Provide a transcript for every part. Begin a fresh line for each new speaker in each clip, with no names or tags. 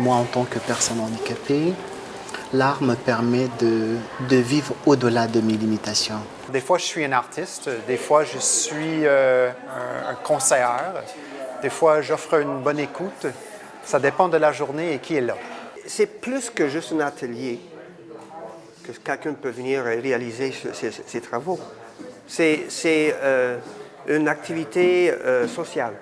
Moi, en tant que personne handicapée, l'art me permet de vivre au-delà de mes limitations.
Des fois, je suis un artiste, des fois, je suis un conseillère, des fois, j'offre une bonne écoute. Ça dépend de la journée et qui est là.
C'est plus que juste un atelier que quelqu'un peut venir réaliser ses travaux. C'est une activité sociale.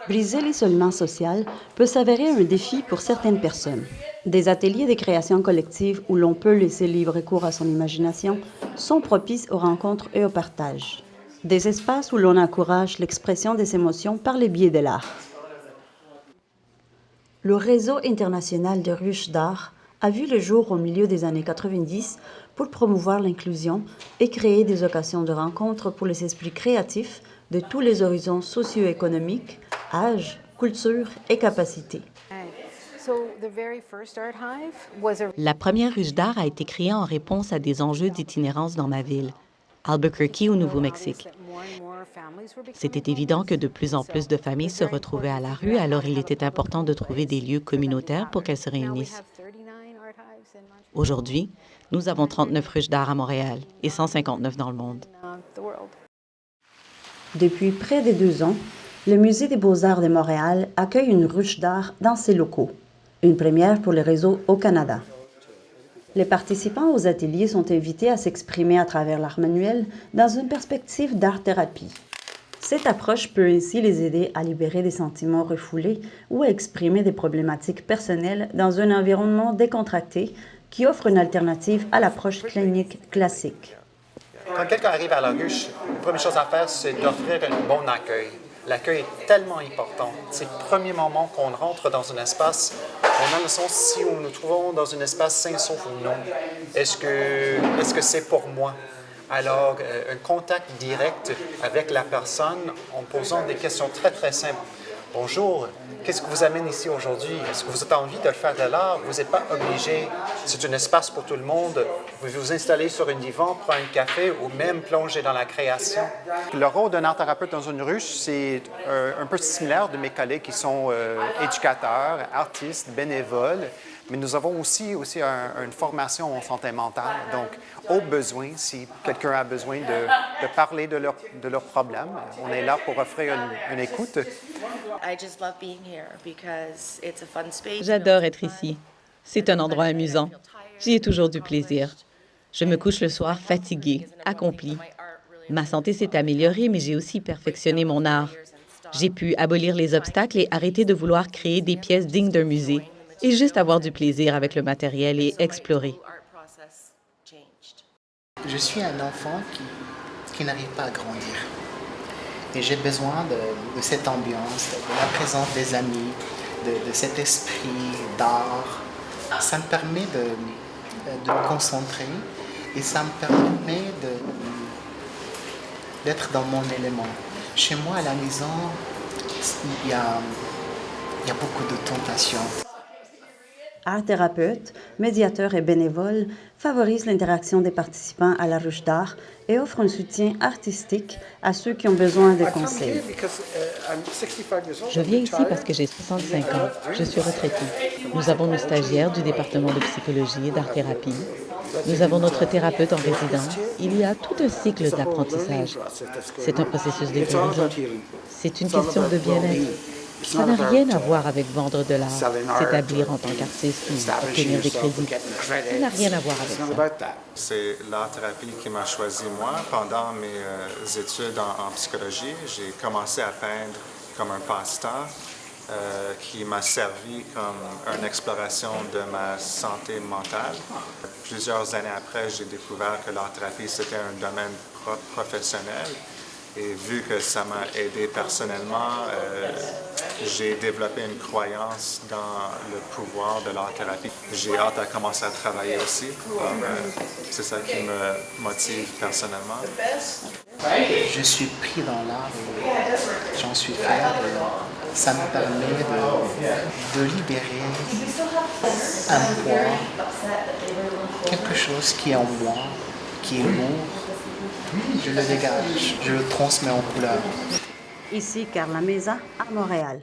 Briser l'isolement social peut s'avérer un défi pour certaines personnes. Des ateliers de création collective où l'on peut laisser libre cours à son imagination sont propices aux rencontres et au partage. Des espaces où l'on encourage l'expression des émotions par le biais de l'art. Le réseau international de ruches d'art a vu le jour au milieu des années 90 pour promouvoir l'inclusion et créer des occasions de rencontres pour les esprits créatifs de tous les horizons socio-économiques, âge, culture et capacités.
La première ruche d'art a été créée en réponse à des enjeux d'itinérance dans ma ville, Albuquerque au Nouveau-Mexique. C'était évident que de plus en plus de familles se retrouvaient à la rue, alors il était important de trouver des lieux communautaires pour qu'elles se réunissent. Aujourd'hui, nous avons 39 ruches d'art à Montréal et 159 dans le monde.
Depuis près de 2 ans, le Musée des beaux-arts de Montréal accueille une ruche d'art dans ses locaux, une première pour le réseau au Canada. Les participants aux ateliers sont invités à s'exprimer à travers l'art manuel dans une perspective d'art-thérapie. Cette approche peut ainsi les aider à libérer des sentiments refoulés ou à exprimer des problématiques personnelles dans un environnement décontracté qui offre une alternative à l'approche clinique classique.
Quand quelqu'un arrive à la ruche, la première chose à faire, c'est d'offrir un bon accueil. L'accueil est tellement important. C'est le premier moment qu'on rentre dans un espace. On a le sens si nous nous trouvons dans un espace sain sauf ou non. Est-ce que c'est pour moi? Alors, un contact direct avec la personne en posant des questions très, très simples. Bonjour, qu'est-ce que vous amène ici aujourd'hui? Est-ce que vous avez envie de faire de l'art? Vous n'êtes pas obligé. C'est un espace pour tout le monde. Vous pouvez vous installer sur un divan, prendre un café ou même plonger dans la création. Le rôle d'un art-thérapeute dans une ruche, c'est un peu similaire de mes collègues qui sont éducateurs, artistes, bénévoles. Mais nous avons aussi une formation en santé mentale. Donc, au besoin, si quelqu'un a besoin de parler de leurs problèmes, on est là pour offrir une écoute.
J'adore être ici. C'est un endroit amusant. J'y ai toujours du plaisir. Je me couche le soir fatiguée, accomplie. Ma santé s'est améliorée, mais j'ai aussi perfectionné mon art. J'ai pu abolir les obstacles et arrêter de vouloir créer des pièces dignes d'un musée et juste avoir du plaisir avec le matériel et explorer.
Je suis un enfant qui n'arrive pas à grandir. Et j'ai besoin de cette ambiance, de la présence des amis, de cet esprit d'art. Ça me permet de me concentrer et ça me permet d'être dans mon élément. Chez moi, à la maison, il y a beaucoup de tentations.
Art-thérapeute, médiateur et bénévole favorise l'interaction des participants à la ruche d'art et offre un soutien artistique à ceux qui ont besoin de conseils.
Je viens ici parce que j'ai 65 ans. Je suis retraitée. Nous avons nos stagiaires du département de psychologie et d'art-thérapie. Nous avons notre thérapeute en résidence. Il y a tout un cycle d'apprentissage. C'est un processus de guérison. C'est une question de bien-être. Ça n'a rien à voir avec vendre de l'art, s'établir en tant qu'artiste ou obtenir des crédits. Ça n'a rien à voir avec ça.
C'est l'art-thérapie qui m'a choisi moi. Pendant mes études en psychologie, j'ai commencé à peindre comme un passe-temps qui m'a servi comme une exploration de ma santé mentale. Plusieurs années après, j'ai découvert que l'art-thérapie, c'était un domaine professionnel. Et vu que ça m'a aidé personnellement, j'ai développé une croyance dans le pouvoir de l'art-thérapie. J'ai hâte à commencer à travailler aussi. C'est ça qui me motive personnellement.
Je suis pris dans l'art et j'en suis fier. Ça me permet de libérer un poids, quelque chose qui est en moi, qui est lourd. Je le dégage, je le transmets en couleur.
Ici Carla Meza à Montréal.